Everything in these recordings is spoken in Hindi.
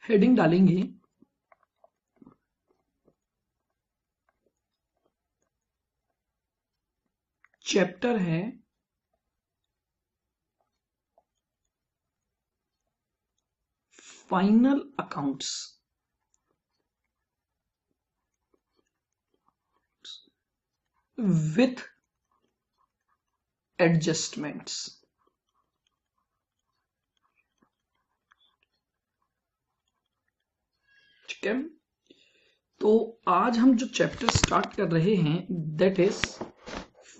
हेडिंग डालेंगे चैप्टर है फाइनल अकाउंट्स विथ एडजस्टमेंट्स। ठीक है, तो आज हम जो चैप्टर स्टार्ट कर रहे हैं that is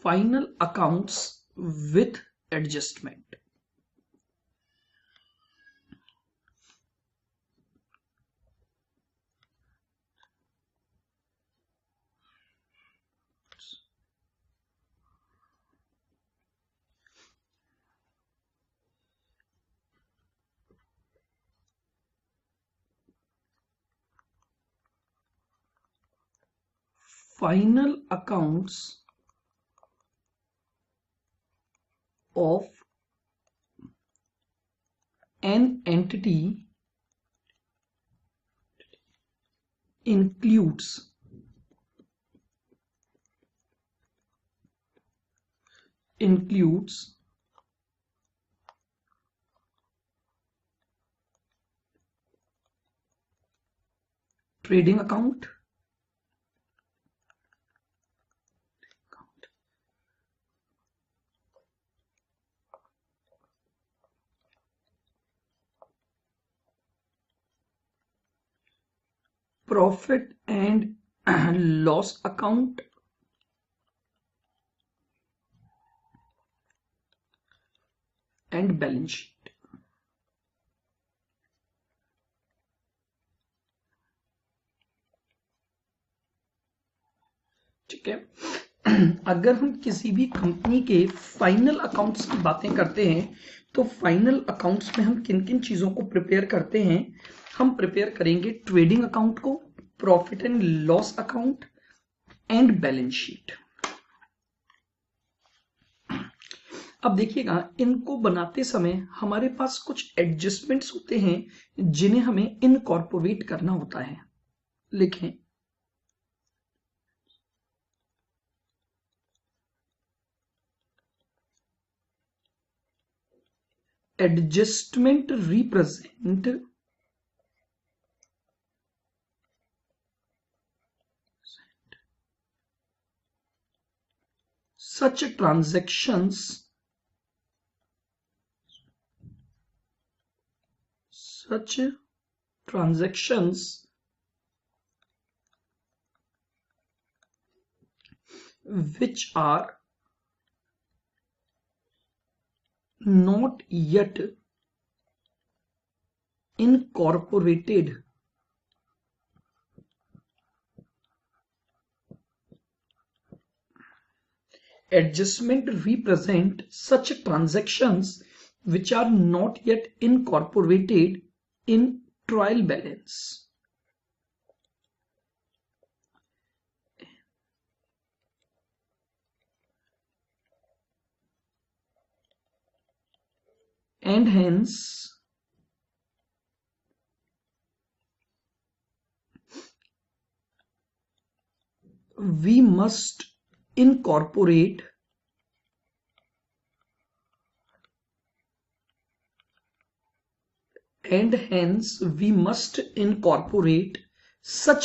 final accounts with adjustment. Final accounts of an entity includes trading account, profit and loss account, and balance sheet। ठीक है, अगर हम किसी भी कंपनी के फाइनल अकाउंट्स की बातें करते हैं तो फाइनल अकाउंट्स में हम किन किन चीजों को प्रिपेयर करते हैं। हम प्रिपेयर करेंगे ट्रेडिंग अकाउंट को, profit and loss account and balance sheet. अब देखिएगा, इनको बनाते समय हमारे पास कुछ एडजस्टमेंट्स होते हैं जिन्हें हमें इनकॉर्पोरेट करना होता है। लिखें, adjustment represent such transactions which are not yet incorporated adjustment represent such transactions which are not yet incorporated in trial balance. And hence we must incorporate such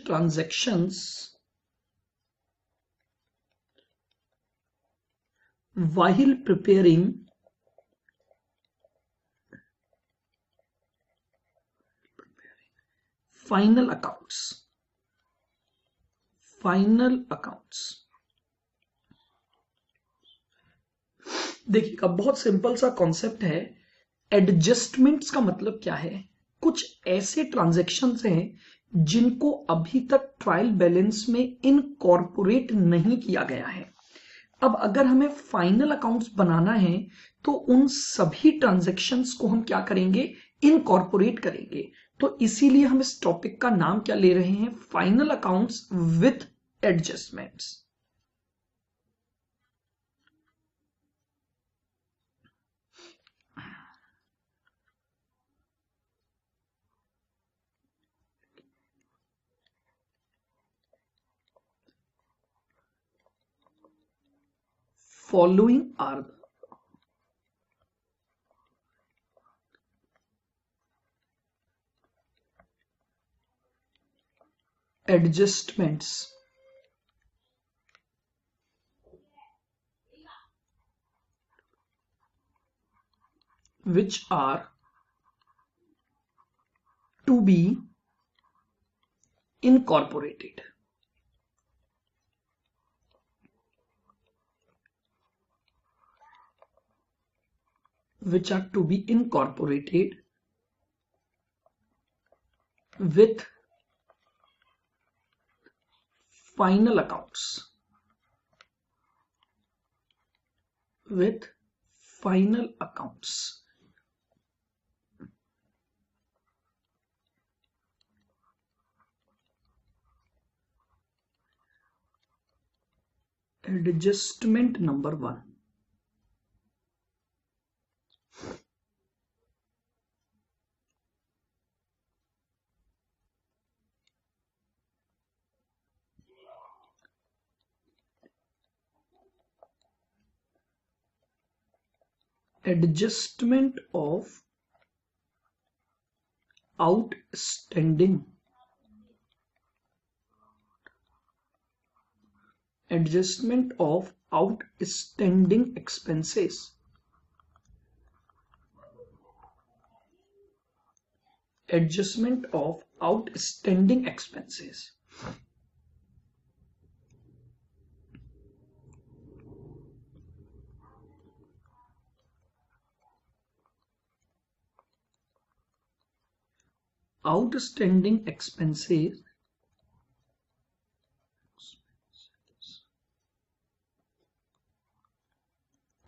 transactions while preparing final accounts. देखिएगा, बहुत सिंपल सा कॉन्सेप्ट है। एडजस्टमेंट्स का मतलब क्या है? कुछ ऐसे ट्रांजैक्शंस हैं जिनको अभी तक ट्रायल बैलेंस में इनकॉर्पोरेट नहीं किया गया है। अब अगर हमें फाइनल अकाउंट्स बनाना है तो उन सभी ट्रांजैक्शंस को हम क्या करेंगे? इनकॉर्पोरेट करेंगे। तो इसीलिए हम इस टॉपिक का नाम क्या ले रहे हैं, final accounts with adjustments. Following are the adjustments which are to be incorporated. Which are to be incorporated with final accounts. With final accounts. Adjustment number 1. Adjustment of outstanding expenses. Adjustment of outstanding expenses. Outstanding expenses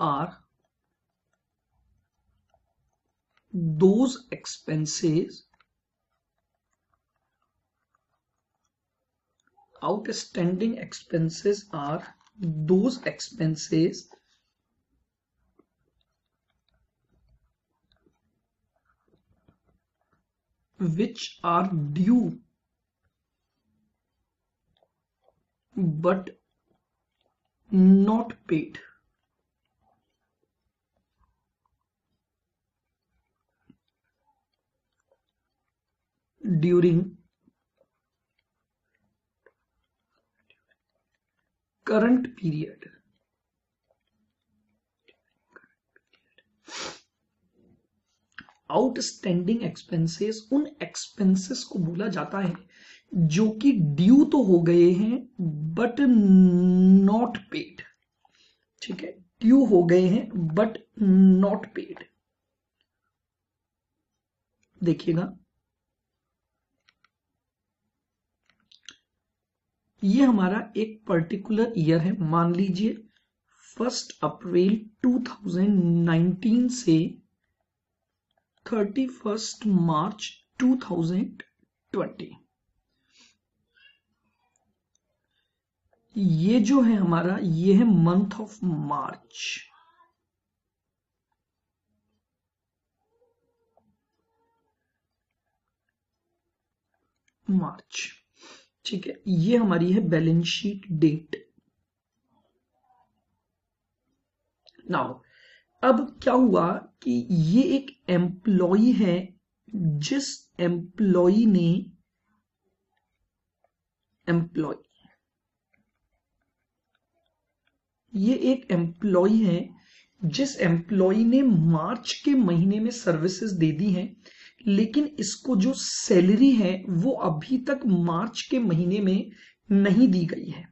are those expenses. Outstanding expenses are those expenses which are due but not paid. During current period. Outstanding expenses उन एक्सपेंसेस को बोला जाता है जो कि ड्यू तो हो गए हैं बट नॉट पेड। ठीक है, ड्यू हो गए हैं बट नॉट पेड। देखिएगा, ये हमारा एक पर्टिकुलर ईयर है, मान लीजिए 1 अप्रैल 2019 से 31 मार्च 2020। ये जो है हमारा, ये है मंथ ऑफ मार्च। ठीक है, ये हमारी है बैलेंस शीट डेट। नाउ अब क्या हुआ कि ये एक एम्प्लॉय है, जिस एम्प्लॉय ने ये एक एम्प्लॉय है जिस एम्प्लॉय ने मार्च के महीने में सर्विसेज दे दी हैं, लेकिन इसको जो सैलरी है वो अभी तक मार्च के महीने में नहीं दी गई है।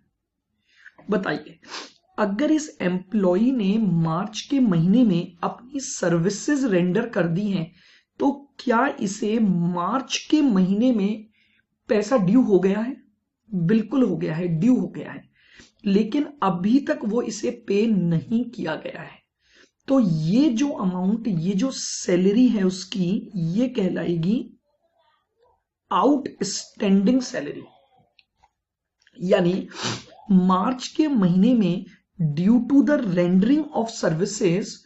बताइए, अगर इस एम्प्लॉय ने मार्च के महीने में अपनी सर्विसेज रेंडर कर दी हैं, तो क्या इसे मार्च के महीने में पैसा ड्यू हो गया है? बिल्कुल हो गया है, ड्यू हो गया है, लेकिन अभी तक वो इसे पे नहीं किया गया है। तो ये जो अमाउंट, ये जो सैलरी है उसकी, ये कहलाएगी आउटस्टैंडिंग सैलरी, यानी मार्च के महीने में due to the rendering of services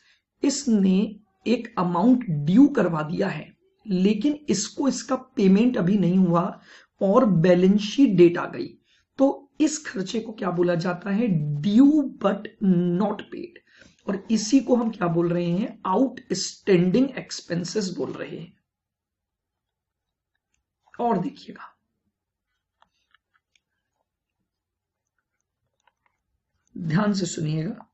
इसने एक अमाउंट ड्यू करवा दिया है, लेकिन इसको इसका पेमेंट अभी नहीं हुआ और बैलेंस शीट डेट आ गई, तो इस खर्चे को क्या बोला जाता है? ड्यू बट नॉट पेड, और इसी को हम क्या बोल रहे हैं? आउटस्टैंडिंग एक्सपेंसेस बोल रहे हैं। और देखिएगा, ध्यान से सुनिएगा,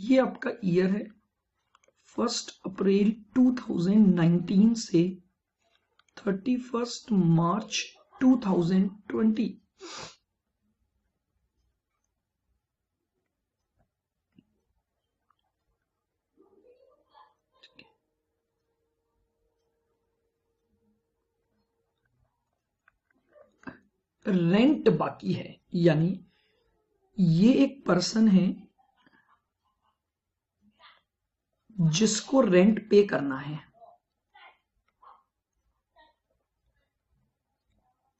ये आपका ईयर है 1 अप्रैल 2019 से 31 मार्च 2020। रेंट बाकी है, यानी ये एक पर्सन है जिसको रेंट पे करना है।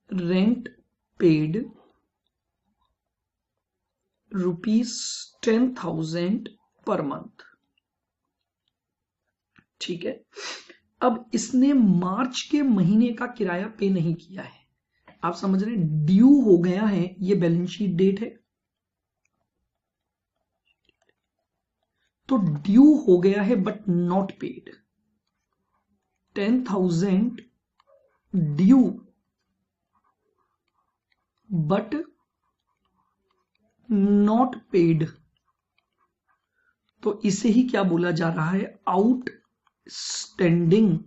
रेंट पेड ₹10,000 पर मंथ, ठीक है। अब इसने मार्च के महीने का किराया पे नहीं किया है, आप समझ रहे हैं? ड्यू हो गया है, ये बैलेंस शीट डेट है, तो ड्यू हो गया है but not paid. 10,000 due but not paid, तो इसे ही क्या बोला जा रहा है? आउटस्टैंडिंग।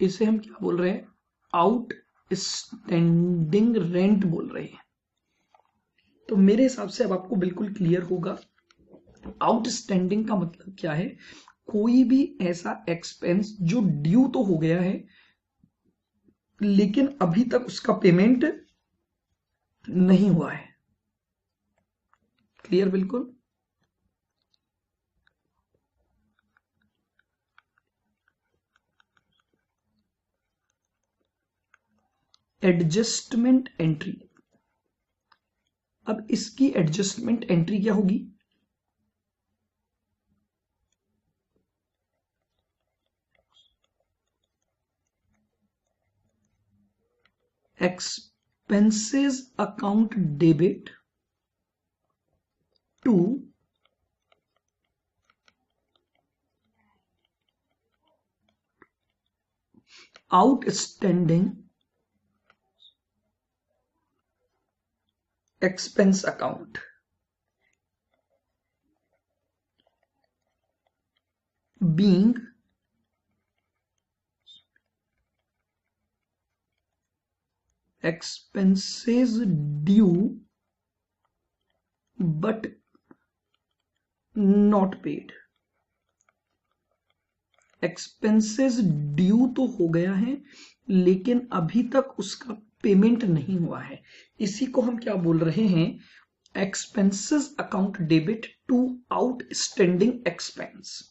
इसे हम क्या बोल रहे हैं? आउटस्टैंडिंग रेंट बोल रहे हैं। तो मेरे हिसाब से अब आपको बिल्कुल क्लियर होगा आउटस्टैंडिंग का मतलब क्या है। कोई भी ऐसा एक्सपेंस जो ड्यू तो हो गया है लेकिन अभी तक उसका पेमेंट नहीं हुआ है। क्लियर बिल्कुल? एडजस्टमेंट एंट्री, अब इसकी एडजस्टमेंट एंट्री क्या होगी? Expenses account debit to outstanding expense account, being expenses due but not paid। Expenses due तो हो गया है लेकिन अभी तक उसका पेमेंट नहीं हुआ है, इसी को हम क्या बोल रहे हैं? Expenses account debit to outstanding expense.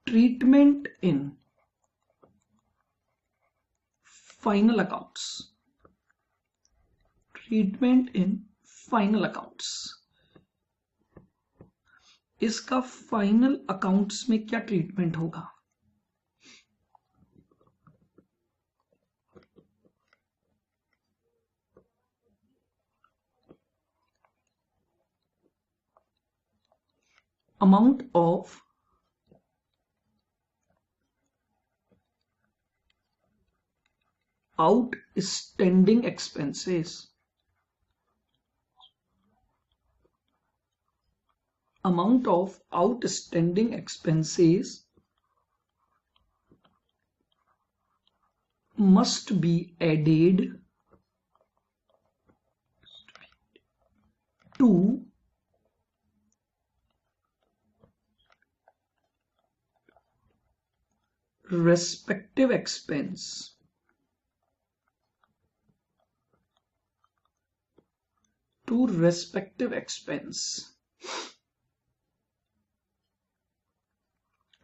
Treatment in final accounts, treatment in final accounts, इसका फाइनल अकाउंट्स में क्या ट्रीटमेंट होगा? Amount of outstanding expenses. Amount of outstanding expenses must be added to respective expense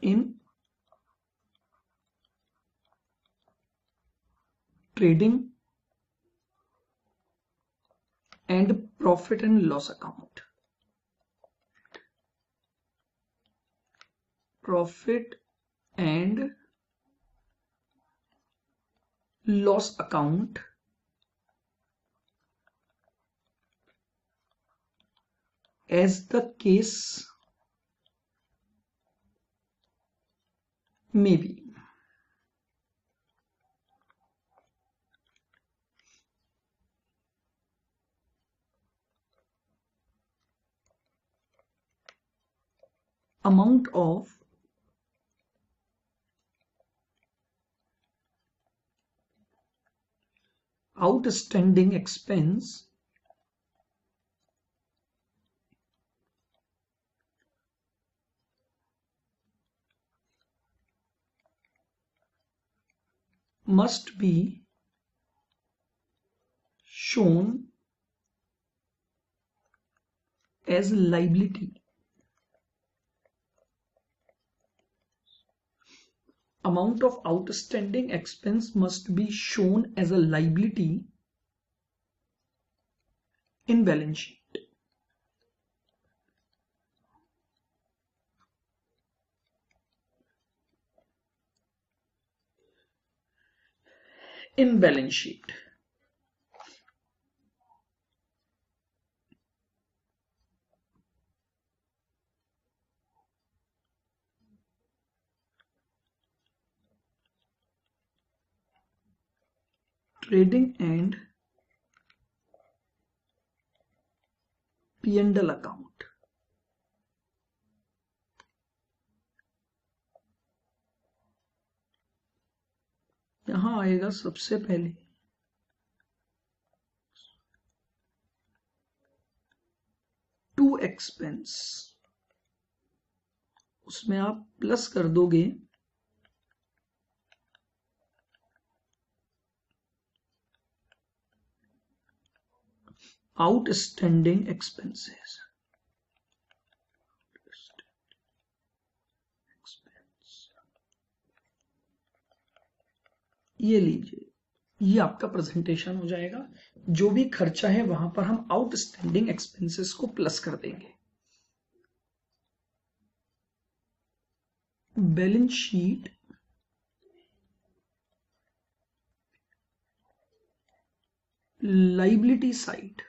in trading and profit and loss account. Profit and loss account as the case may be. Amount of outstanding expense must be shown as liability. Amount of outstanding expense must be shown as a liability in balance sheet. In balance sheet. Trading and P&L account. यहां आएगा सबसे पहले टू एक्सपेंस, उसमें आप प्लस कर दोगे outstanding expenses. ये लीजिए, ये आपका प्रेजेंटेशन हो जाएगा। जो भी खर्चा है वहां पर हम आउटस्टैंडिंग एक्सपेंसेस को प्लस कर देंगे। Balance sheet liability side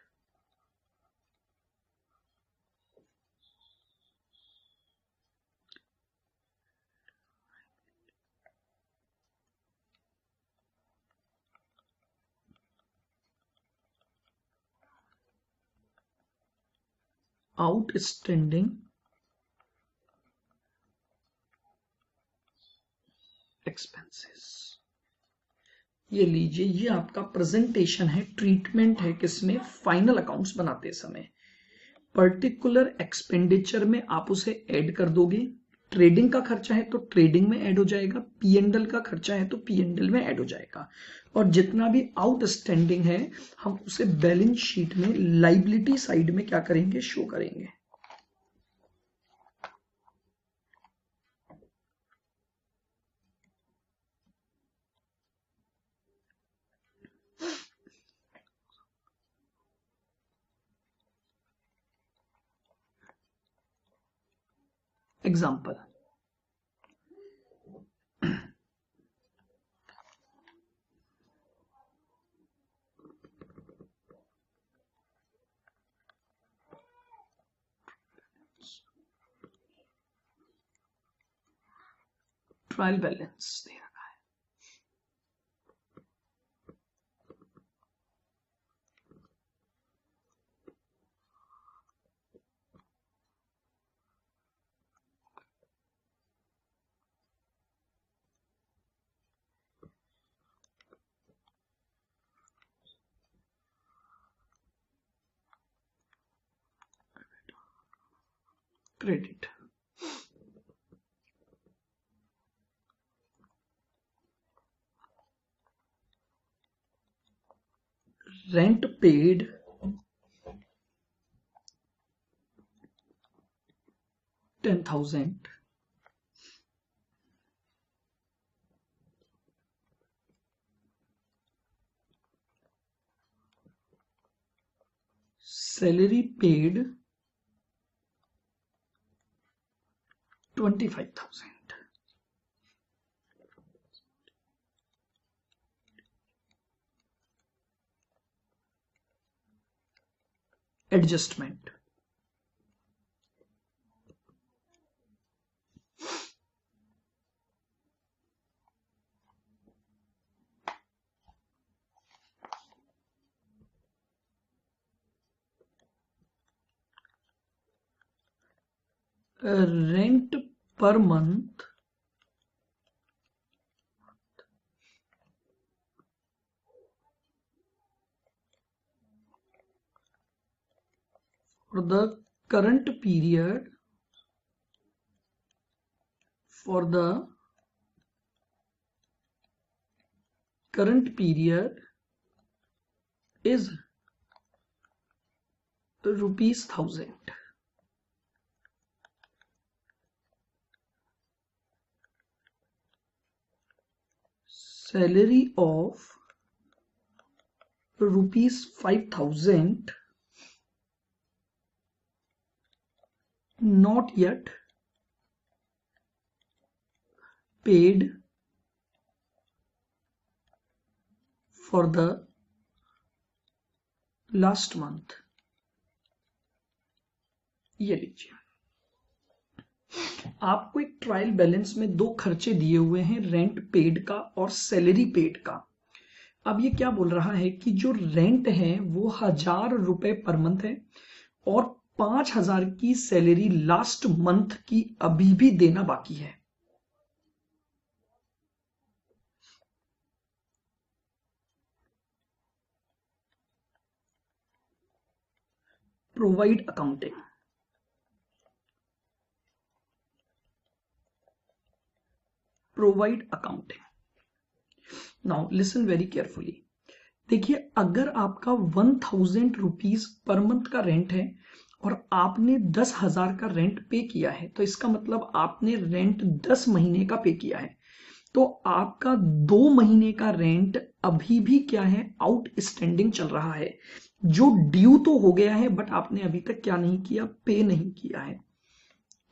outstanding expenses. ये लीजिए, ये आपका प्रेजेंटेशन है, ट्रीटमेंट है किसमें, फाइनल अकाउंट्स बनाते समय। पर्टिकुलर एक्सपेंडिचर में आप उसे ऐड कर दोगे। ट्रेडिंग का खर्चा है तो ट्रेडिंग में ऐड हो जाएगा, पीएनडल का खर्चा है तो पीएनडल में ऐड हो जाएगा, और जितना भी आउटस्टैंडिंग है हम उसे बैलेंस शीट में लाइबिलिटी साइड में क्या करेंगे, शो करेंगे। एग्जाम्पल, ट्रायल बैलेंस दे रखा है। Credit. Rent paid $10,000, salary paid $25,000. Adjustment. Rent per month for the current period is rupees 1,000. Salary of rupees 5,000 not yet paid for the last month. ये लीजिए, आपको एक ट्रायल बैलेंस में दो खर्चे दिए हुए हैं, रेंट पेड का और सैलरी पेड का। अब ये क्या बोल रहा है कि जो रेंट है वो 1,000 रुपए पर मंथ है और 5,000 की सैलरी लास्ट मंथ की अभी भी देना बाकी है। Provide accounting. Provide accounting. Now listen very carefully. देखिए, अगर आपका 1,000 रुपीज पर मंथ का रेंट है और आपने 10,000 का रेंट पे किया है, तो इसका मतलब आपने रेंट 10 महीने का पे किया है, तो आपका 2 महीने का रेंट अभी भी क्या है, आउटस्टैंडिंग चल रहा है, जो ड्यू तो हो गया है बट आपने अभी तक क्या नहीं किया, पे नहीं किया है।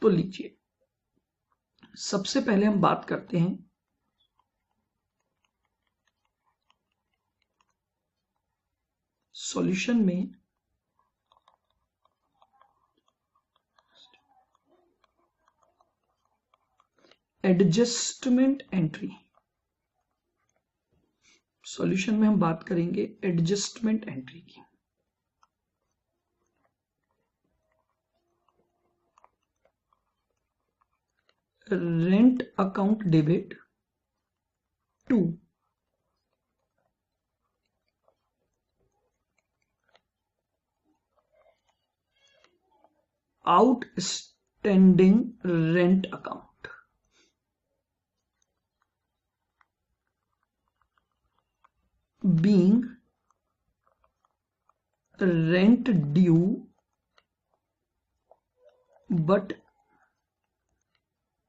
तो लीजिए, सबसे पहले हम बात करते हैं सॉल्यूशन में एडजस्टमेंट एंट्री। सॉल्यूशन में हम बात करेंगे एडजस्टमेंट एंट्री की। Rent account debit to outstanding rent account being rent due but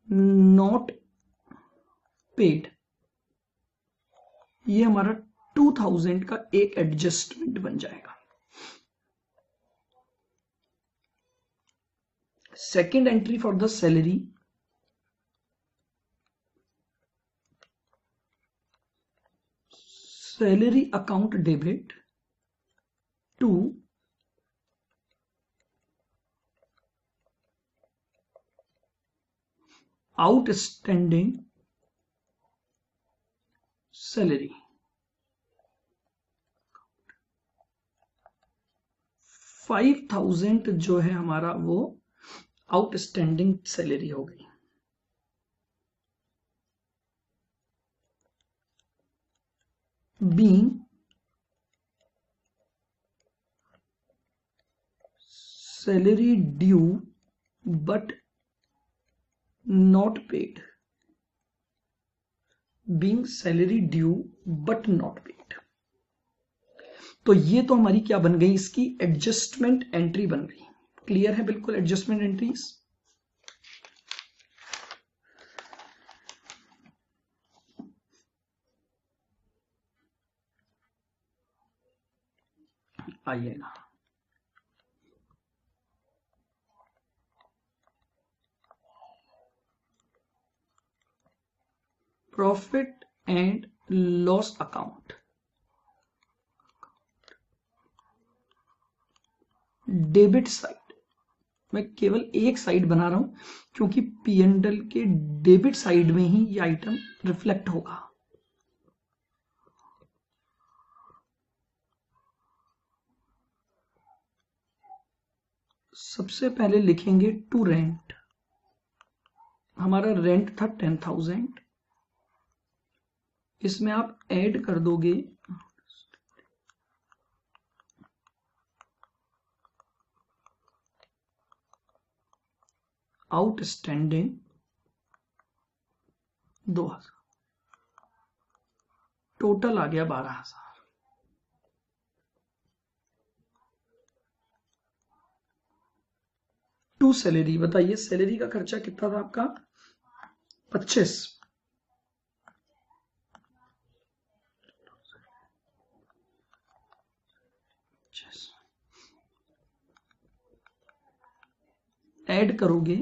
not paid। ये हमारा 2,000 का एक एडजस्टमेंट बन जाएगा। Second entry for the salary, salary account debit to outstanding salary. 5,000 जो है हमारा वो आउटस्टैंडिंग सैलरी हो गई। being salary due but not paid, being salary due but not paid। तो ये तो हमारी क्या बन गई, इसकी एडजस्टमेंट एंट्री बन गई। क्लियर है बिल्कुल एडजस्टमेंट एंट्रीज। आइएगा, profit and loss account, debit side. मैं केवल एक साइड बना रहा हूं क्योंकि P&L के डेबिट साइड में ही ये आइटम रिफ्लेक्ट होगा। सबसे पहले लिखेंगे टू रेंट। हमारा रेंट था 10,000, इसमें आप ऐड कर दोगे आउटस्टैंडिंग 2,000, टोटल आ गया 12,000। टू सैलरी, बताइए सैलरी का खर्चा कितना था आपका, 25। ऐड करोगे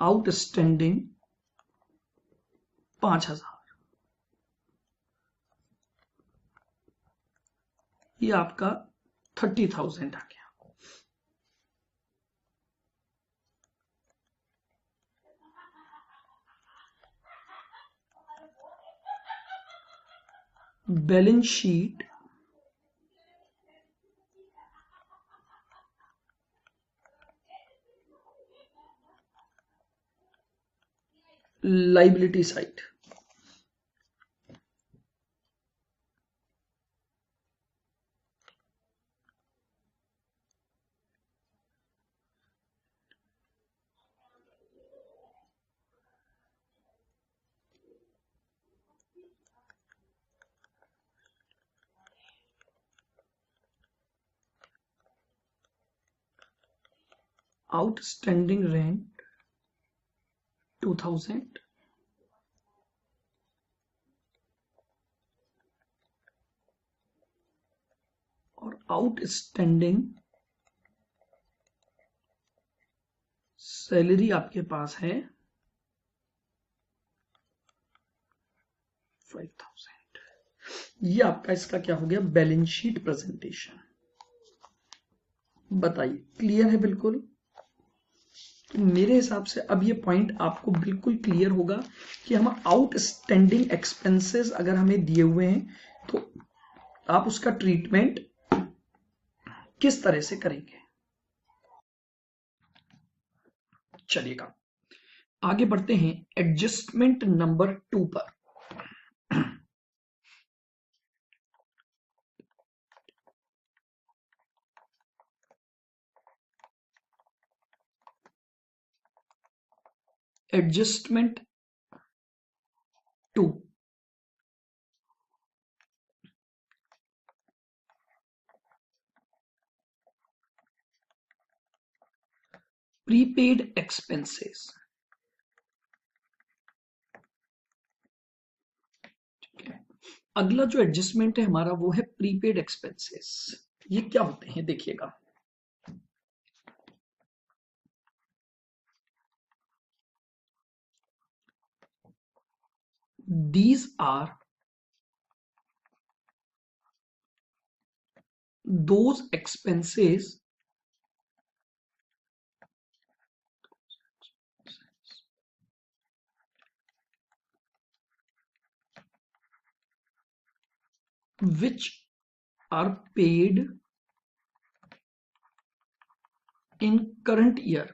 आउटस्टैंडिंग 5,000, ये आपका 30,000 आ गया। Balance sheet liability side, outstanding rent 2,000, और आउटस्टैंडिंग सैलरी आपके पास है 5,000। ये आपका इसका क्या हो गया, बैलेंस शीट प्रेजेंटेशन। बताइए क्लियर है बिल्कुल। तो मेरे हिसाब से अब ये पॉइंट आपको बिल्कुल क्लियर होगा कि हम आउटस्टैंडिंग एक्सपेंसेस अगर हमें दिए हुए हैं तो आप उसका ट्रीटमेंट किस तरह से करेंगे। चलिएगा आगे बढ़ते हैं एडजस्टमेंट नंबर 2 पर। Adjustment 2, prepaid expenses. अगला जो एडजस्टमेंट है हमारा वो है प्रीपेड एक्सपेंसेस। ये क्या होते हैं देखिएगा, these are those expenses which are paid in current year,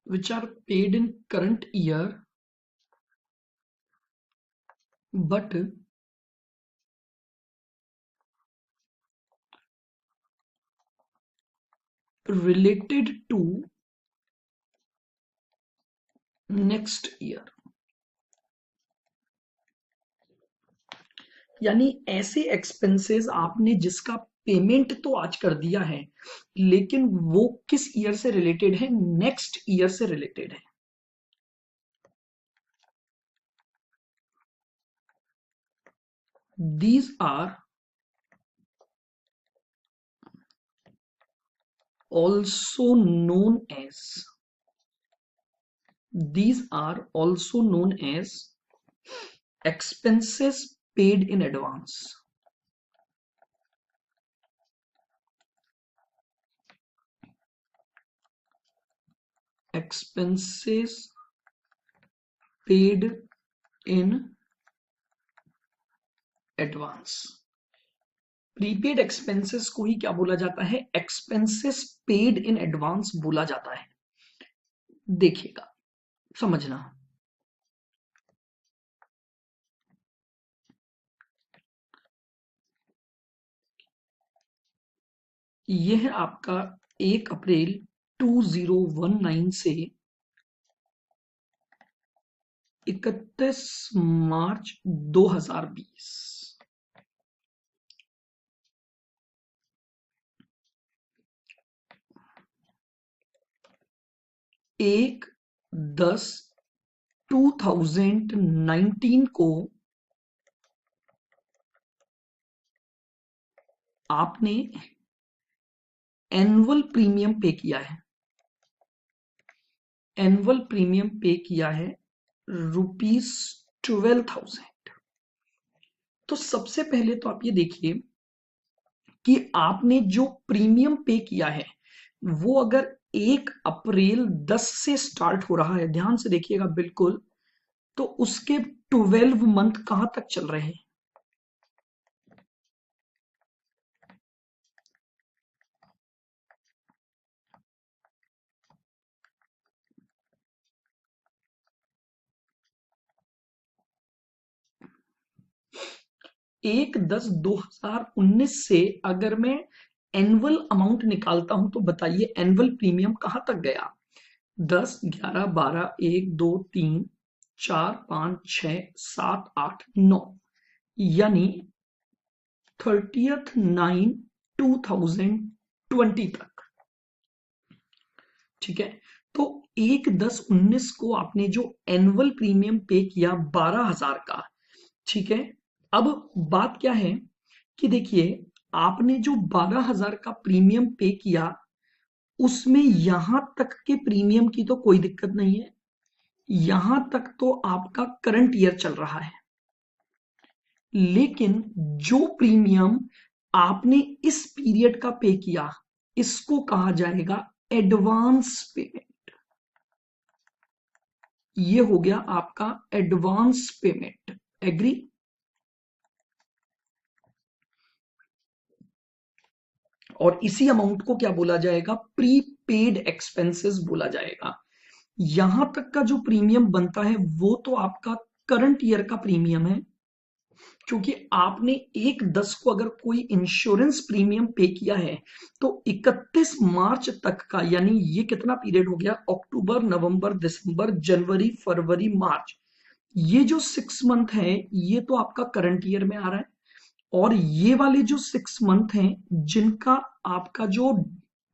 which are paid in current year but related to next year। यानी ऐसे एक्सपेंसेस आपने जिसका पेमेंट तो आज कर दिया है, लेकिन वो किस ईयर से रिलेटेड है? नेक्स्ट ईयर से रिलेटेड है। These are also known as expenses paid in advance। Expenses paid in advance। Prepaid expenses को ही क्या बोला जाता है? एक्सपेंसेस पेड इन एडवांस बोला जाता है। देखिएगा, समझना। यह है आपका 1 अप्रैल 2019 से 31 मार्च 2020। 1/10/2019 को आपने एनुअल प्रीमियम पे किया है। एनुअल प्रीमियम पे किया है ₹12,000। तो सबसे पहले तो आप ये देखिए कि आपने जो प्रीमियम पे किया है वो अगर 1 अप्रैल 10 से स्टार्ट हो रहा है, ध्यान से देखिएगा बिल्कुल, तो उसके 12 मंथ कहां तक चल रहे हैं? एक 10/2019 से अगर मैं एनुअल अमाउंट निकालता हूं तो बताइए एनुअल प्रीमियम कहां तक गया? 10, 11, 12, 1, 2, 3, 4, 5, 6, 7, 8, 9, यानी 30/9/2020 तक। ठीक है, तो 1/10/19 को आपने जो एनुअल प्रीमियम पे किया 12,000 का, ठीक है। अब बात क्या है कि देखिए, आपने जो 12,000 का प्रीमियम पे किया उसमें यहां तक के प्रीमियम की तो कोई दिक्कत नहीं है, यहां तक तो आपका करंट ईयर चल रहा है। लेकिन जो प्रीमियम आपने इस पीरियड का पे किया इसको कहा जाएगा एडवांस पेमेंट। ये हो गया आपका एडवांस पेमेंट। एग्री? और इसी अमाउंट को क्या बोला जाएगा? प्रीपेड एक्सपेंसेस बोला जाएगा। यहां तक का जो प्रीमियम बनता है वो तो आपका करंट ईयर का प्रीमियम है, क्योंकि आपने 1/10 को अगर कोई इंश्योरेंस प्रीमियम पे किया है तो 31 मार्च तक का, यानी ये कितना पीरियड हो गया? अक्टूबर, नवंबर, दिसंबर, जनवरी, फरवरी, मार्च, ये जो 6 मंथ है ये तो आपका करंट ईयर में आ रहा है। और ये वाले जो 6 मंथ हैं जिनका आपका जो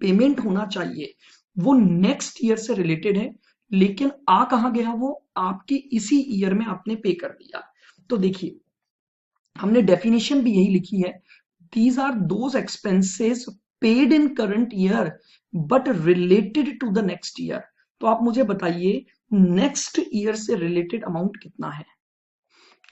पेमेंट होना चाहिए वो नेक्स्ट ईयर से रिलेटेड है, लेकिन आ कहां गया? वो आपके इसी ईयर में आपने पे कर दिया। तो देखिए, हमने डेफिनेशन भी यही लिखी है, these are those expenses paid in current year but related to the next year. तो आप मुझे बताइए नेक्स्ट ईयर से रिलेटेड अमाउंट कितना है?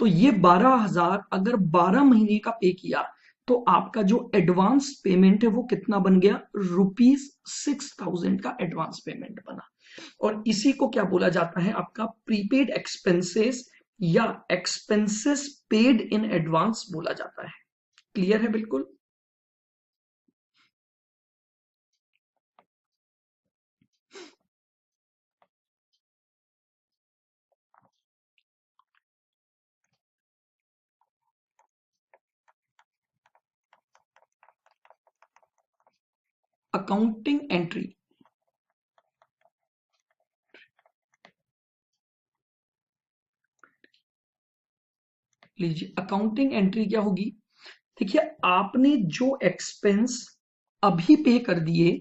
तो ये 12,000 अगर 12 महीने का पे किया तो आपका जो एडवांस पेमेंट है वो कितना बन गया? ₹6,000 का एडवांस पेमेंट बना। और इसी को क्या बोला जाता है? आपका प्रीपेड एक्सपेंसेस या एक्सपेंसेस पेड इन एडवांस बोला जाता है। क्लियर है बिल्कुल? अकाउंटिंग एंट्री, लीजिए अकाउंटिंग एंट्री क्या होगी। देखिए आपने जो एक्सपेंस अभी पे कर दिए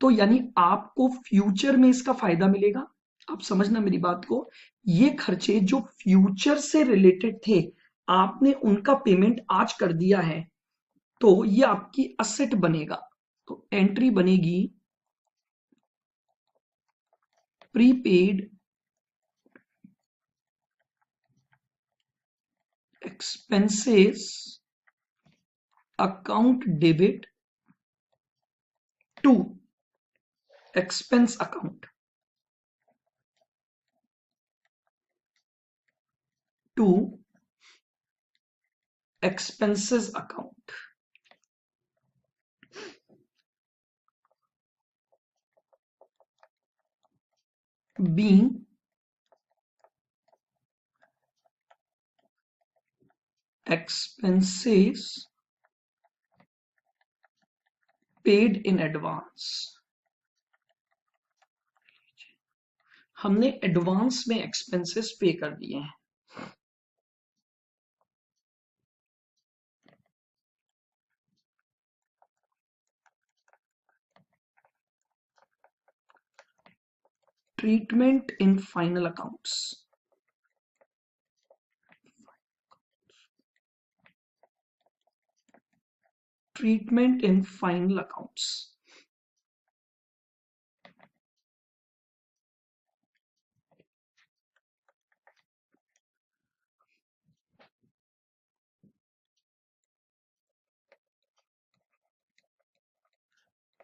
तो यानी आपको फ्यूचर में इसका फायदा मिलेगा। आप समझना मेरी बात को, ये खर्चे जो फ्यूचर से रिलेटेड थे आपने उनका पेमेंट आज कर दिया है तो ये आपकी असेट बनेगा। तो एंट्री बनेगी prepaid expenses account debit to expense account to expenses account, being expenses paid in advance। हमने एडवांस में एक्सपेंसेस पे कर दिए हैं। Treatment in final accounts, treatment in final accounts,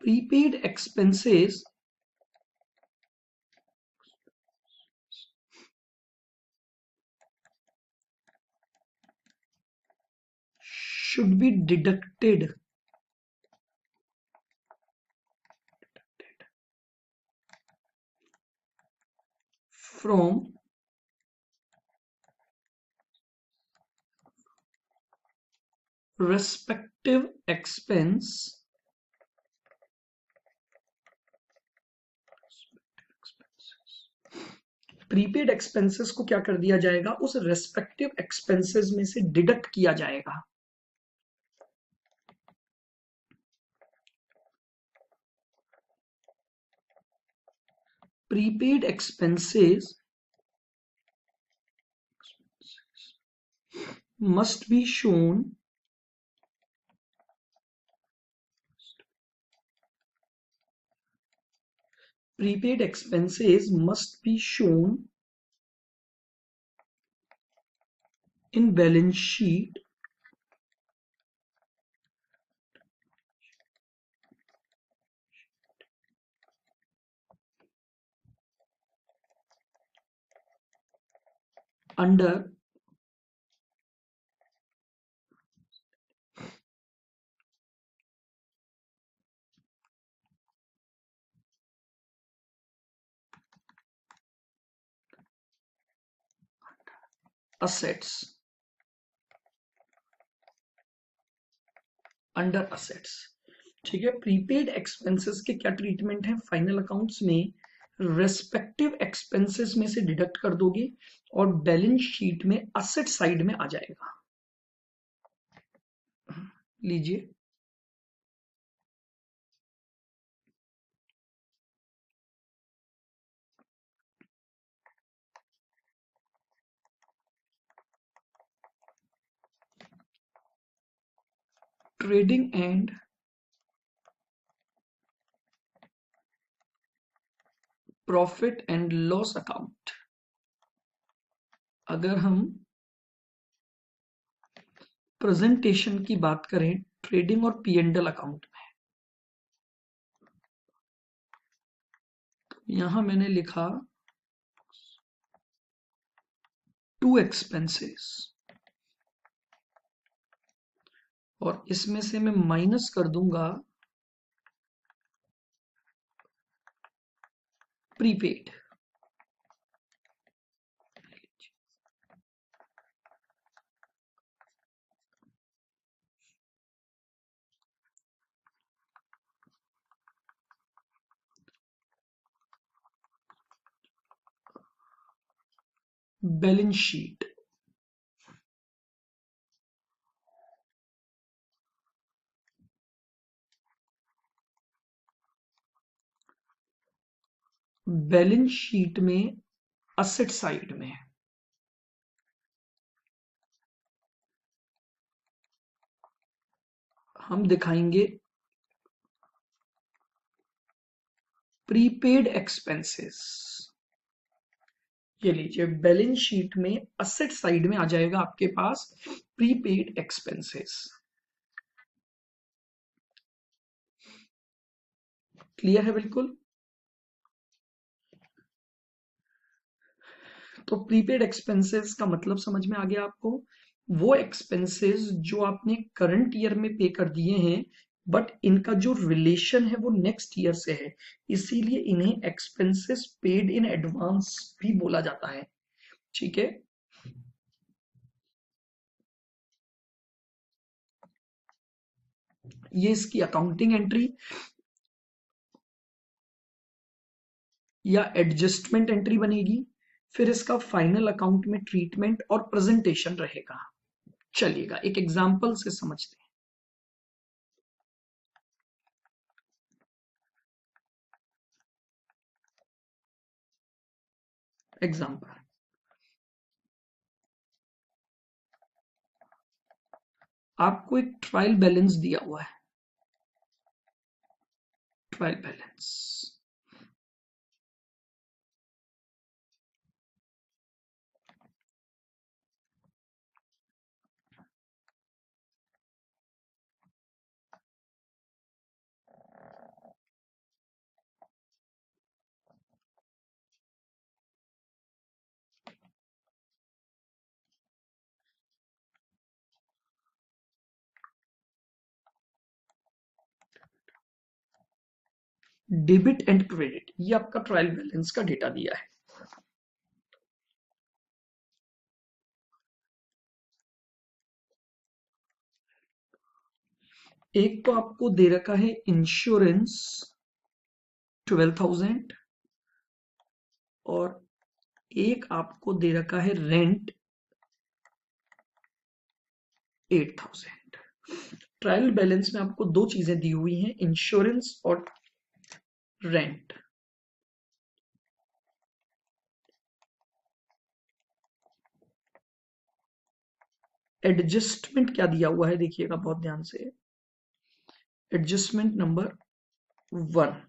prepaid expenses should be deducted from respective expense prepaid expenses को क्या कर दिया जाएगा, उस रेस्पेक्टिव एक्सपेंसेस में से डिडक्ट किया जाएगा। Prepaid expenses must be shown prepaid expenses must be shown in balance sheet under assets, under assets. ठीक है, प्रीपेड एक्सपेंसेस के क्या ट्रीटमेंट है फाइनल अकाउंट्स में, रेस्पेक्टिव एक्सपेंसेस में से डिडक्ट कर दोगे और बैलेंस शीट में असेट साइड में आ जाएगा। लीजिए trading and profit and loss account. अगर हम प्रेजेंटेशन की बात करें ट्रेडिंग और पी&एल अकाउंट में, तो यहां मैंने लिखा टू एक्सपेंसेस और इसमें से मैं माइनस कर दूंगा prepaid. Balance sheet. Balance sheet में असेट साइड में हम दिखाएंगे प्रीपेड एक्सपेंसेस। ये लीजिए, बैलेंस शीट में असेट साइड में आ जाएगा आपके पास प्रीपेड एक्सपेंसेस। क्लियर है बिल्कुल? तो प्रीपेड एक्सपेंसेस का मतलब समझ में आ गया आपको? वो एक्सपेंसेस जो आपने करंट ईयर में पे कर दिए हैं, बट इनका जो रिलेशन है वो नेक्स्ट ईयर से है, इसीलिए इन्हें एक्सपेंसेस पेड इन एडवांस भी बोला जाता है। ठीक है, ये इसकी अकाउंटिंग एंट्री या एडजस्टमेंट एंट्री बनेगी। फिर इसका फाइनल अकाउंट में ट्रीटमेंट और प्रेजेंटेशन रहेगा। चलिएगा एक एग्जांपल से समझते हैं। एग्जांपल, आपको एक ट्रायल बैलेंस दिया हुआ है। Trial balance debit and credit, ये आपका ट्रायल बैलेंस का डेटा दिया है। एक तो आपको दे रखा है इंश्योरेंस 12,000 और एक आपको दे रखा है रेंट 8,000। ट्रायल बैलेंस में आपको दो चीजें दी हुई हैं, इंश्योरेंस और रेंट। एडजस्टमेंट क्या दिया हुआ है देखिएगा बहुत ध्यान से। Adjustment number 1,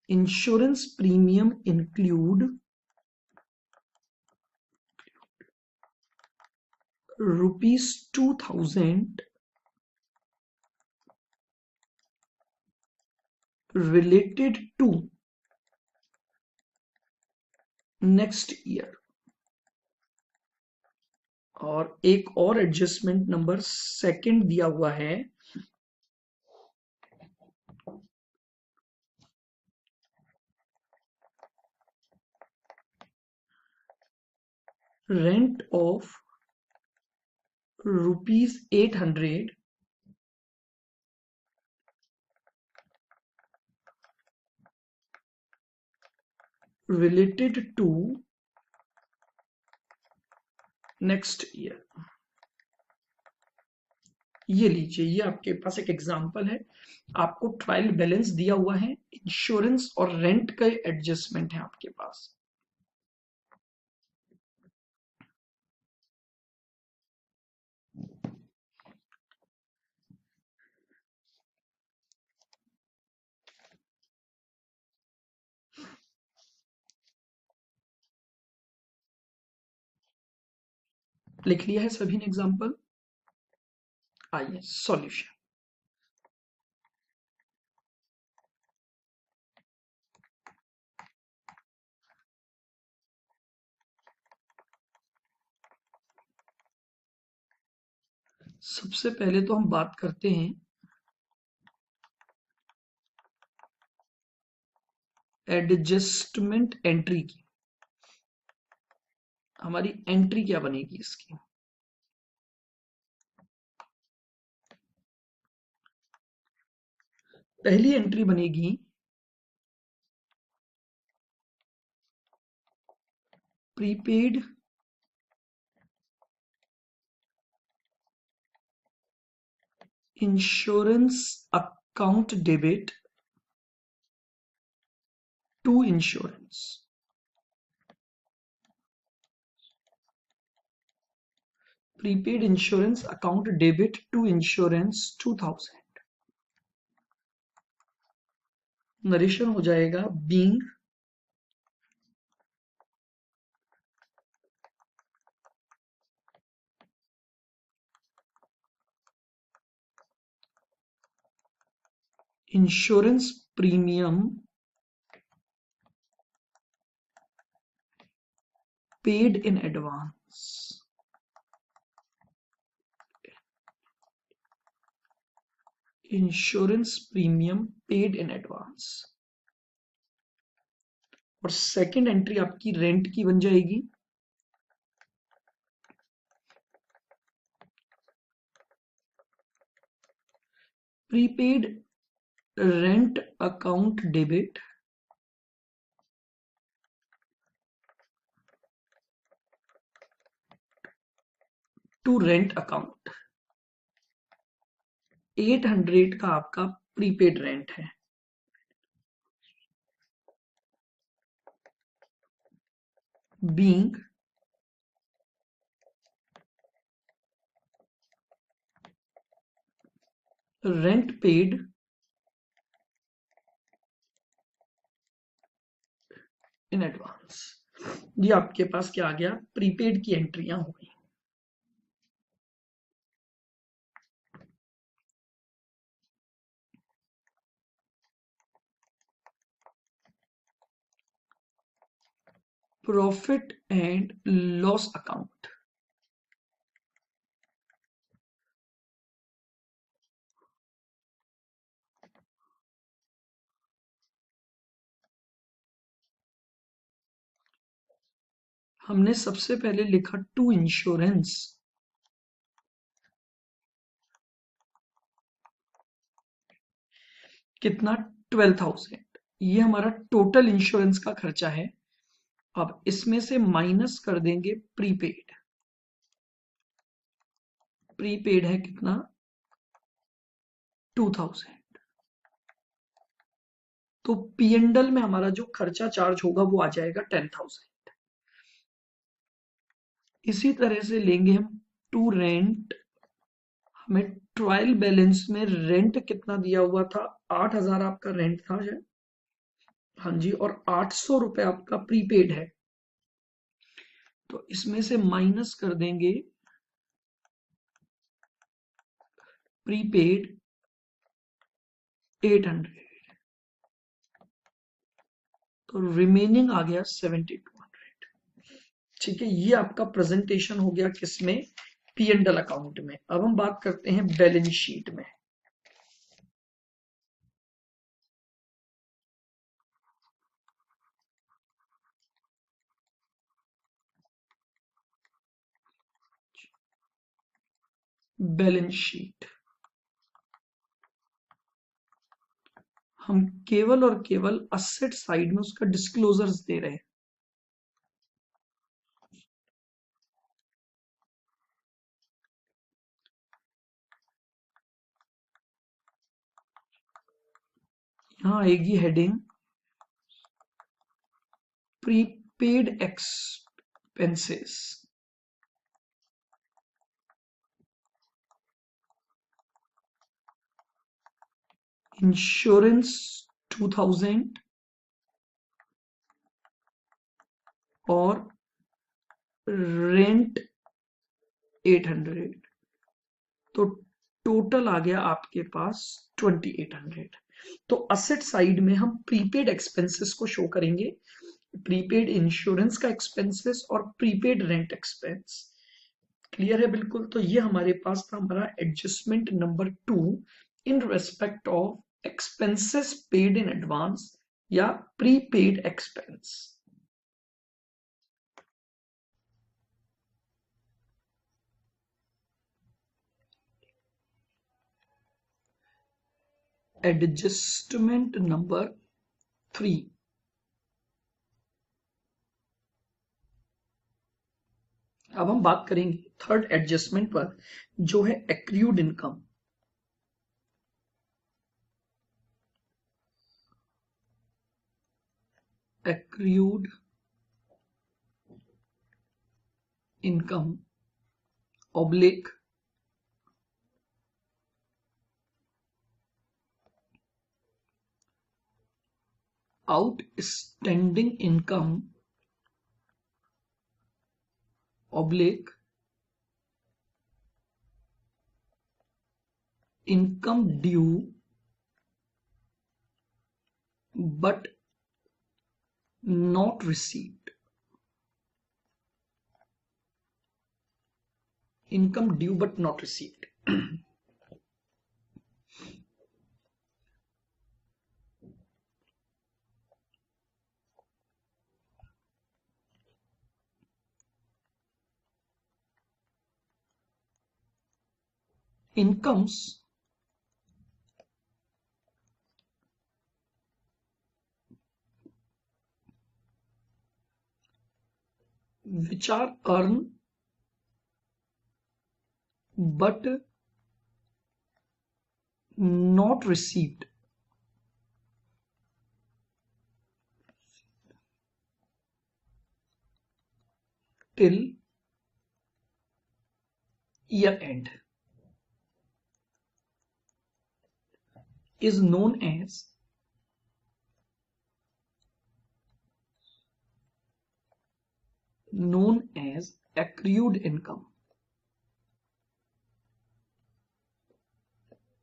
insurance premium include ₹2,000 related to next year। और एक और एडजस्टमेंट नंबर 2 दिया हुआ है, rent of ₹800 related to next year. ये लीजिए, ये आपके पास एक एग्जांपल है। आपको ट्रायल बैलेंस दिया हुआ है, इंश्योरेंस और रेंट का एडजस्टमेंट है आपके पास। लिख लिया है सभी ने एग्जांपल? आइए सॉल्यूशन। सबसे पहले तो हम बात करते हैं एडजस्टमेंट एंट्री की। हमारी एंट्री क्या बनेगी इसकी? पहली एंट्री बनेगी prepaid insurance account debit to insurance. Prepaid insurance account debit to insurance 2000। Narration हो जाएगा being insurance premium paid in advance. Insurance premium paid in advance. और सेकंड एंट्री आपकी रेंट की बन जाएगी। Prepaid rent account debit to rent account. 800 का आपका प्रीपेड रेंट है। Being rent paid in advance. ये आपके पास क्या आ गया? प्रीपेड की एंट्रियां हो गई। Profit and loss account. हमने सबसे पहले लिखा टू इंश्योरेंस। कितना? 12,000। ये हमारा टोटल इंश्योरेंस का खर्चा है। अब इसमें से माइनस कर देंगे प्रीपेड। प्रीपेड है कितना? 2000। तो पीएनडल में हमारा जो खर्चा चार्ज होगा वो आ जाएगा 10,000। इसी तरह से लेंगे हम टू रेंट। हमें ट्रायल बैलेंस में रेंट कितना दिया हुआ था? 8,000 आपका रेंट था शायद। हाँ जी, और 800 रुपए आपका प्रीपेड है। तो इसमें से माइनस कर देंगे प्रीपेड 800। तो रिमेनिंग आ गया 7200। ठीक है, ये आपका प्रेजेंटेशन हो गया किसमें? पीएनडल अकाउंट में। अब हम बात करते हैं बैलेंस शीट में। बैलेंस शीट हम केवल और केवल असेट साइड में उसका डिस्क्लोजर्स दे रहे हैं। यहां आएगी हेडिंग प्रीपेड एक्सपेंसेस। इंश्योरेंस 2000 और रेंट 800। तो टोटल आ गया आपके पास 2800। तो असेट साइड में हम प्रीपेड एक्सपेंसेस को शो करेंगे। प्रीपेड इंश्योरेंस का एक्सपेंसेस और प्रीपेड रेंट एक्सपेंस। क्लियर है बिल्कुल? तो ये हमारे पास था हमारा adjustment number 2 in respect of expenses paid in advance या प्रीपेड एक्सपेंस। एडजस्टमेंट नंबर 3, अब हम बात करेंगे थर्ड एडजस्टमेंट पर, जो है accrued income. Accrued income oblique outstanding income oblique income due but not received, income due but not received। incomes which are earned but not received till year end is known as accrued income,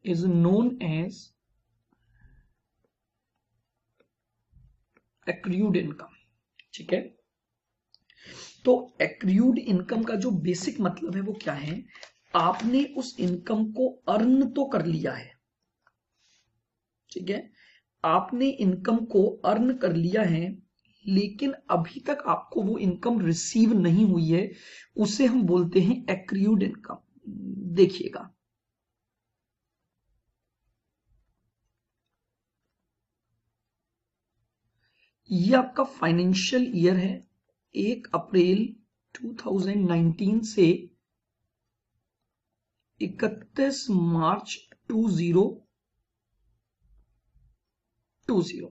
is known as accrued income। ठीक है, तो एक्रूड इनकम का जो बेसिक मतलब है वो क्या है, आपने उस इनकम को अर्न तो कर लिया है, ठीक है, आपने इनकम को अर्न कर लिया है, लेकिन अभी तक आपको वो इनकम रिसीव नहीं हुई है, उसे हम बोलते हैं एक्रूड इनकम। देखिएगा, ये आपका फाइनेंशियल ईयर है 1 अप्रैल 2019 से 31 मार्च 2020,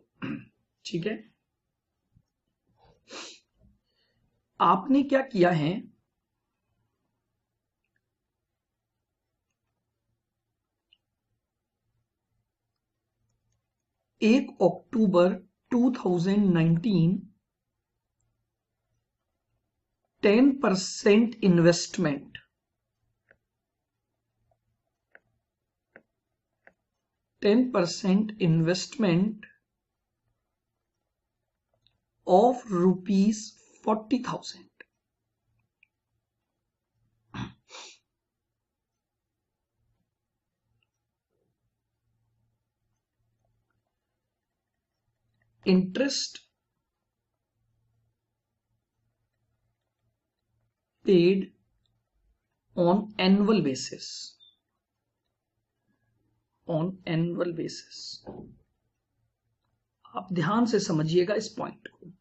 ठीक है। आपने क्या किया है, 1 अक्टूबर 2019 10% investment, 10% investment of rupees 40,000, interest paid on annual basis, on annual basis। आप ध्यान से समझिएगा इस पॉइंट को।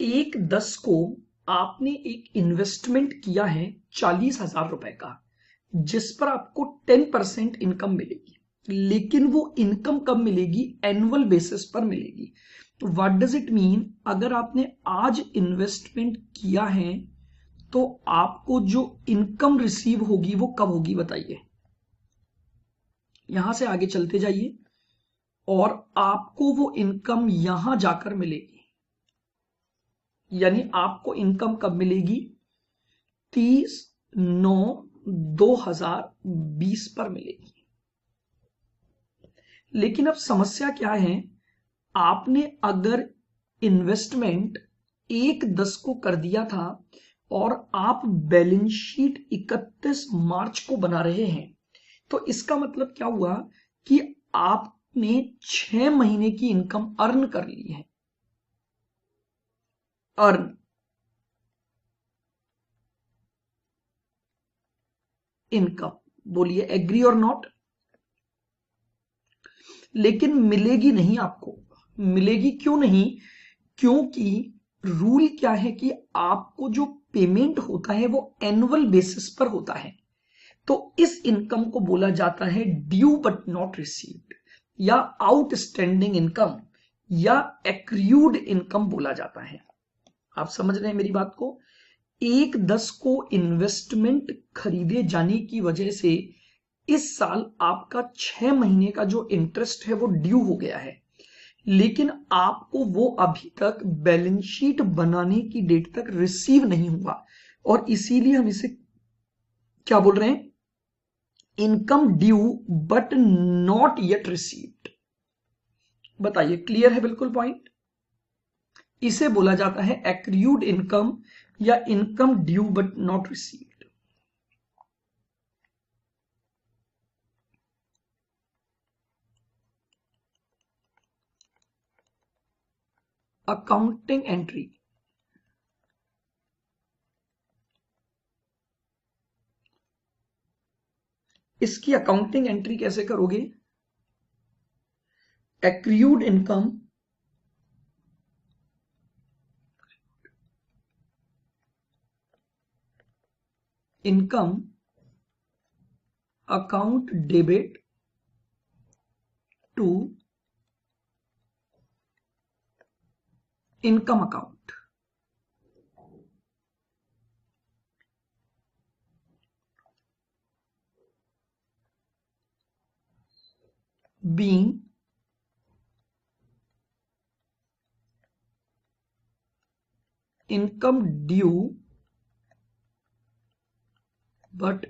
1/10 को आपने एक इन्वेस्टमेंट किया है 40,000 रुपए का, जिस पर आपको 10% इनकम मिलेगी, लेकिन वो इनकम कब मिलेगी, एनुअल बेसिस पर मिलेगी। तो व्हाट डज इट मीन, अगर आपने आज इन्वेस्टमेंट किया है तो आपको जो इनकम रिसीव होगी वो कब होगी बताइए। यहां से आगे चलते जाइए और आपको वो इनकम यहां जाकर मिलेगी, यानी आपको इनकम कब मिलेगी, 30/9/2020 पर मिलेगी। लेकिन अब समस्या क्या है, आपने अगर इन्वेस्टमेंट 1/10 को कर दिया था और आप बैलेंस शीट 31 मार्च को बना रहे हैं, तो इसका मतलब क्या हुआ कि आपने 6 महीने की इनकम अर्न कर ली है। अर्न इनकम, बोलिए एग्री और नॉट। लेकिन मिलेगी नहीं आपको। मिलेगी क्यों नहीं? क्योंकि रूल क्या है कि आपको जो पेमेंट होता है वो एनुअल बेसिस पर होता है। तो इस इनकम को बोला जाता है ड्यू बट नॉट रिसीव्ड, या आउटस्टैंडिंग इनकम, या एक्रूड इनकम बोला जाता है। आप समझ रहे हैं मेरी बात को? 1/10 को इन्वेस्टमेंट खरीदे जाने की वजह से इस साल आपका 6 महीने का जो इंटरेस्ट है वो ड्यू हो गया है, लेकिन आपको वो अभी तक बैलेंस शीट बनाने की डेट तक रिसीव नहीं हुआ, और इसीलिए हम इसे क्या बोल रहे हैं? Income due but not yet received. बताइए, क्लियर है बिल्कुल पॉइंट? इसे बोला जाता है एक्रूड इनकम या income due but not received. Accounting entry, इसकी अकाउंटिंग एंट्री कैसे करोगे? Accrued income income account debit to income account. Being income due but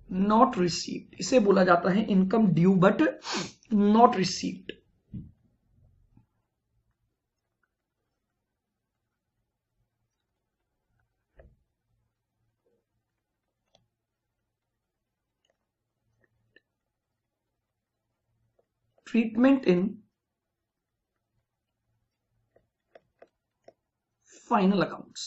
not received, इसे बोला जाता है income due but not received. Treatment in final accounts.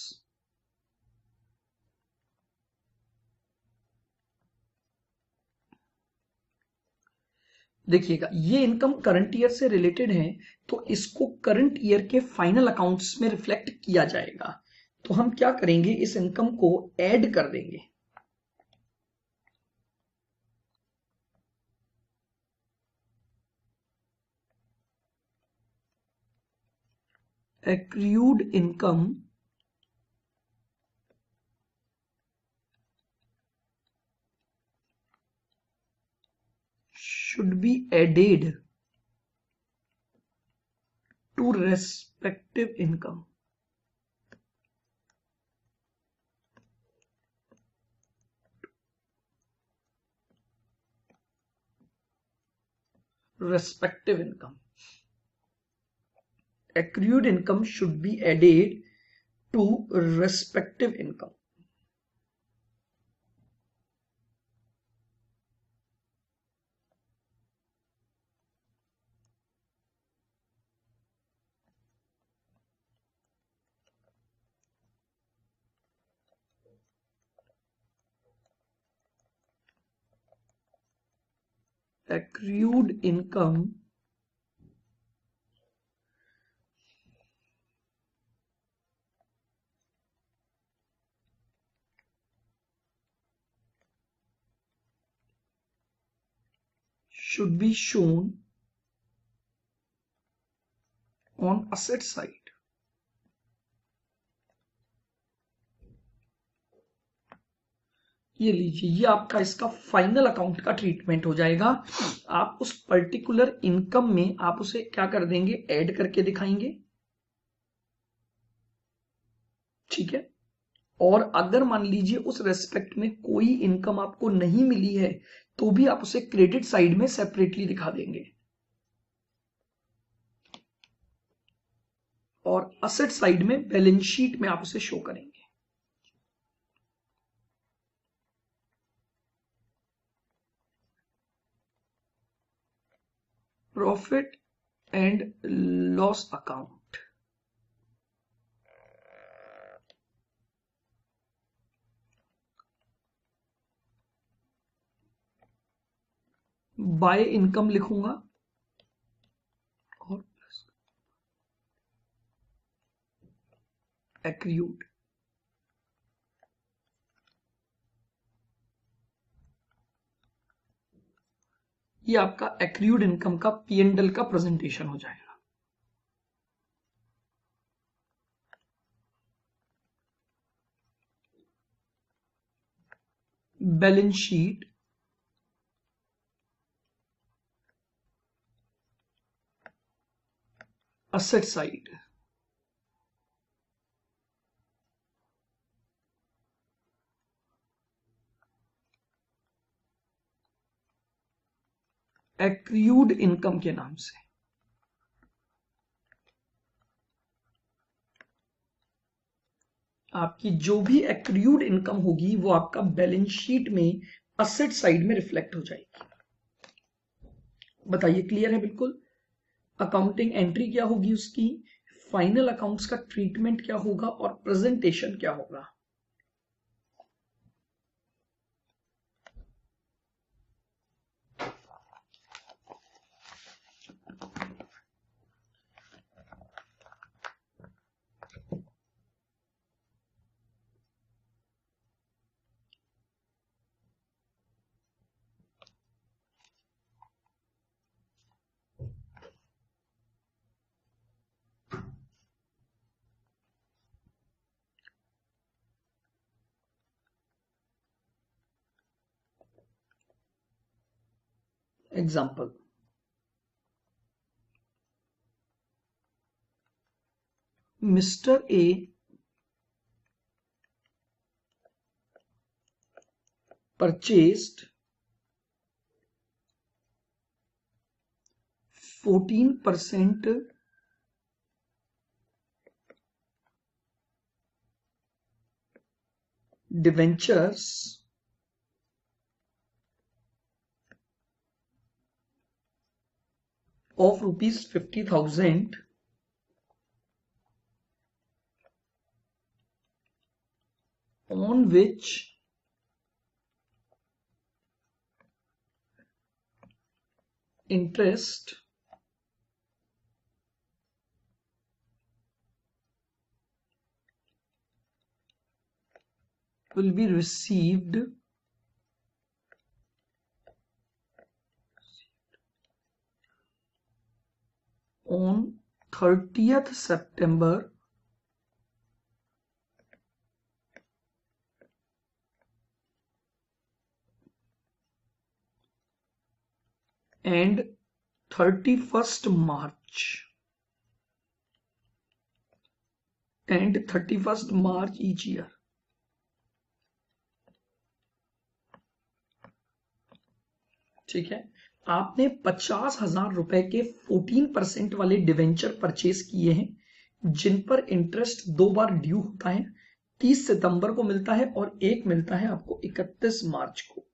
देखिएगा, ये इनकम करंट ईयर से रिलेटेड है, तो इसको करंट ईयर के फाइनल अकाउंट्स में रिफ्लेक्ट किया जाएगा। तो हम क्या करेंगे, इस इनकम को ऐड कर देंगे। Accrued income should be added to respective income। respective income, accrued income should be added to respective income। accrued income should be shown on asset side। ये लीजिए, ये आपका इसका फाइनल अकाउंट का ट्रीटमेंट हो जाएगा। आप उस पर्टिकुलर इनकम में आप उसे क्या कर देंगे, ऐड करके दिखाएंगे। ठीक है। और अगर मान लीजिए उस रेस्पेक्ट में कोई इनकम आपको नहीं मिली है, तो भी आप उसे क्रेडिट साइड में सेपरेटली दिखा देंगे, और असेट साइड में बैलेंस शीट में आप उसे शो करेंगे। Profit and loss account, by income लिखूंगा और एक्रियूड। ये आपका एक्रियूड इनकम का P&L का प्रेजेंटेशन हो जाएगा। Balance sheet, asset side, accrued income के नाम से। आपकी जो भी एक्रियूड इनकम होगी वो आपका बैलेंस शीट में असेट साइड में रिफ्लेक्ट हो जाएगी। बताइए, क्लियर है बिल्कुल? अकाउंटिंग एंट्री क्या होगी उसकी, फाइनल अकाउंट्स का ट्रीटमेंट क्या होगा और प्रेजेंटेशन क्या होगा। Example, mister A purchased 14% debentures of rupees 50,000 on which interest will be received on 30th September and 31st March each year। ठीक है, आपने 50,000 रुपए के 14% वाले डिवेंचर परचेस किए हैं जिन पर इंटरेस्ट 2 बार ड्यू होता है, 30 सितंबर को मिलता है और एक मिलता है आपको 31 मार्च को।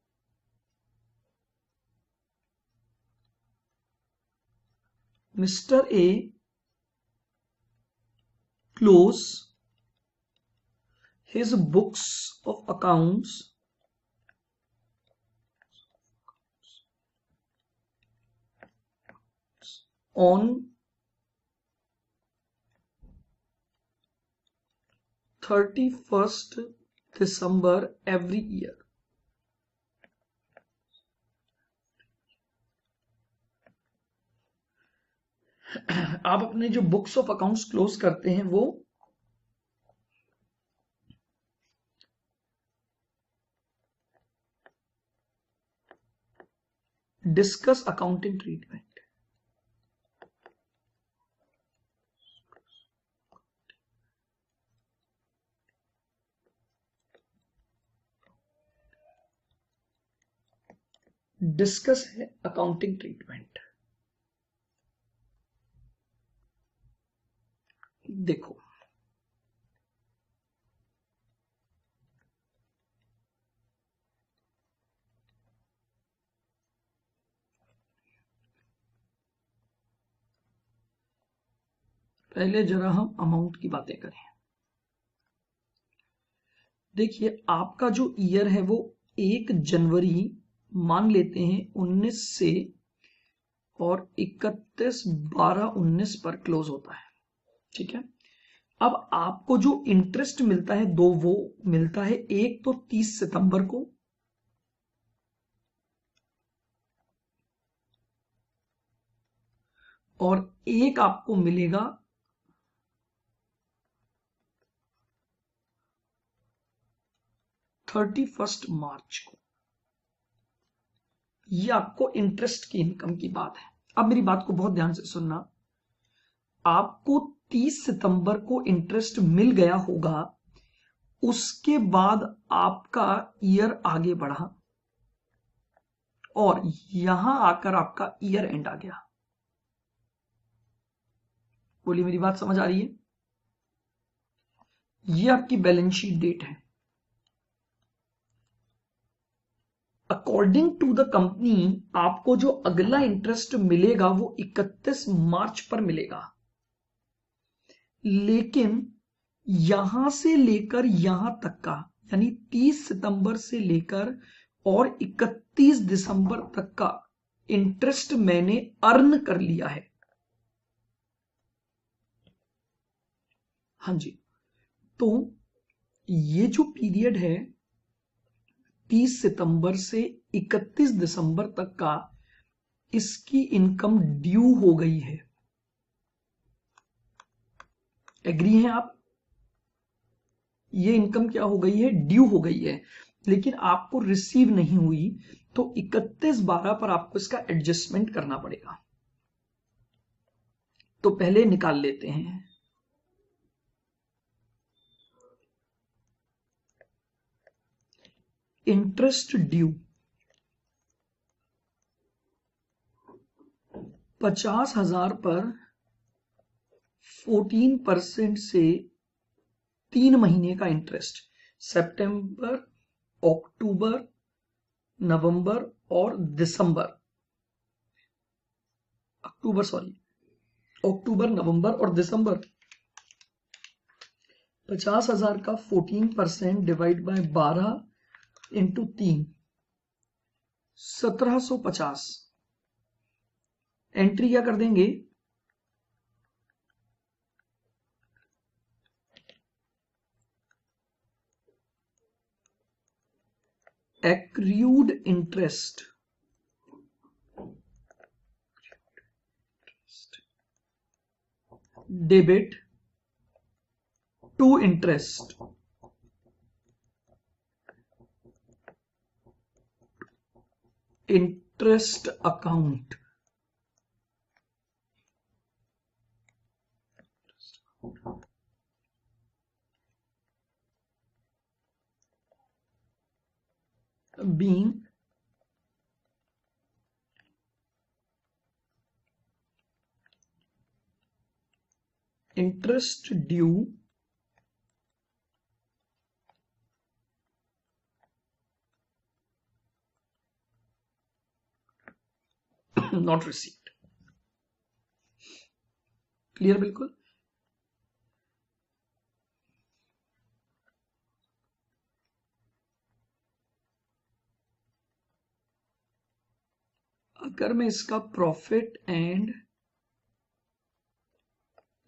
Mister A close his books of accounts on 31st December every year। आप अपने जो बुक्स ऑफ अकाउंट्स क्लोज करते हैं वो डिस्कस अकाउंटिंग ट्रीटमेंट, डिस्कस है अकाउंटिंग ट्रीटमेंट। देखो, पहले जरा हम अमाउंट की बातें करें। देखिए, आपका जो ईयर है वो 1 जनवरी मान लेते हैं 19 से और 31/12/19 पर क्लोज होता है। ठीक है, अब आपको जो इंटरेस्ट मिलता है दो, वो मिलता है एक तो 30 सितंबर को और एक आपको मिलेगा 31 मार्च को। ये आपको इंटरेस्ट की इनकम की बात है। अब मेरी बात को बहुत ध्यान से सुनना, आपको 30 सितंबर को इंटरेस्ट मिल गया होगा, उसके बाद आपका ईयर आगे बढ़ा और यहां आकर आपका ईयर एंड आ गया। बोलिए, मेरी बात समझ आ रही है? ये आपकी बैलेंस शीट डेट है। अकॉर्डिंग टू द कंपनी आपको जो अगला इंटरेस्ट मिलेगा वो 31 मार्च पर मिलेगा, लेकिन यहां से लेकर यहां तक का, यानी 30 सितंबर से लेकर और 31 दिसंबर तक का इंटरेस्ट मैंने अर्न कर लिया है। हाँ जी, तो ये जो पीरियड है 30 सितंबर से 31 दिसंबर तक का, इसकी इनकम ड्यू हो गई है। एग्री हैं आप? ये इनकम क्या हो गई है? ड्यू हो गई है, लेकिन आपको रिसीव नहीं हुई, तो 31/12 पर आपको इसका एडजस्टमेंट करना पड़ेगा। तो पहले निकाल लेते हैं। इंटरेस्ट ड्यू 50,000 पर 14% से 3 महीने का इंटरेस्ट, सितंबर, अक्टूबर, नवंबर और दिसंबर, अक्टूबर, नवंबर और दिसंबर। 50,000 का 14% डिवाइड बाय 12 इंटू 3, 1750। एंट्री क्या कर देंगे? Accrued interest debit to interest interest account. being interest due not received। Clear? बिल्कुल। अगर मैं इसका प्रॉफिट एंड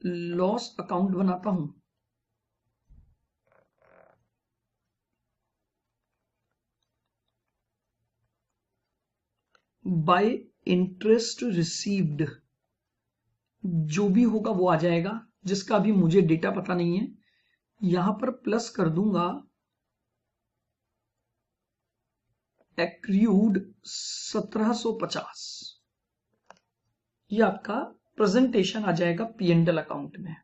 लॉस अकाउंट बनाता हूं, बाय इंटरेस्ट रिसीव्ड, जो भी होगा वो आ जाएगा, जिसका भी मुझे डेटा पता नहीं है। यहां पर प्लस कर दूंगा एक्रूड 1750। ये आपका प्रेजेंटेशन आ जाएगा P&L अकाउंट में।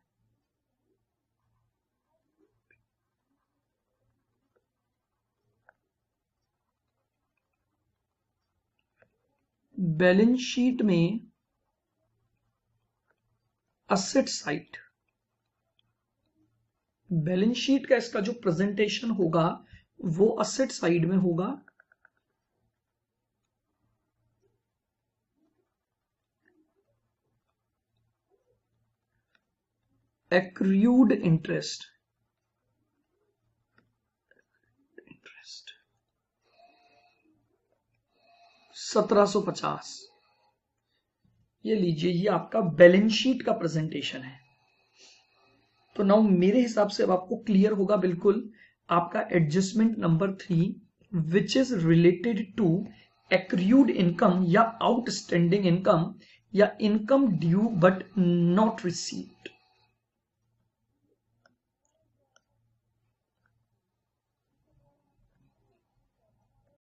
बैलेंस शीट में असेट साइड, बैलेंस शीट का इसका जो प्रेजेंटेशन होगा वो असेट साइड में होगा। Accrued interest 1750। ये लीजिए, ये आपका बैलेंस शीट का प्रेजेंटेशन है। तो नाउ मेरे हिसाब से अब आपको क्लियर होगा बिल्कुल आपका adjustment number 3 which is related to accrued income या आउटस्टैंडिंग इनकम या income due but not received.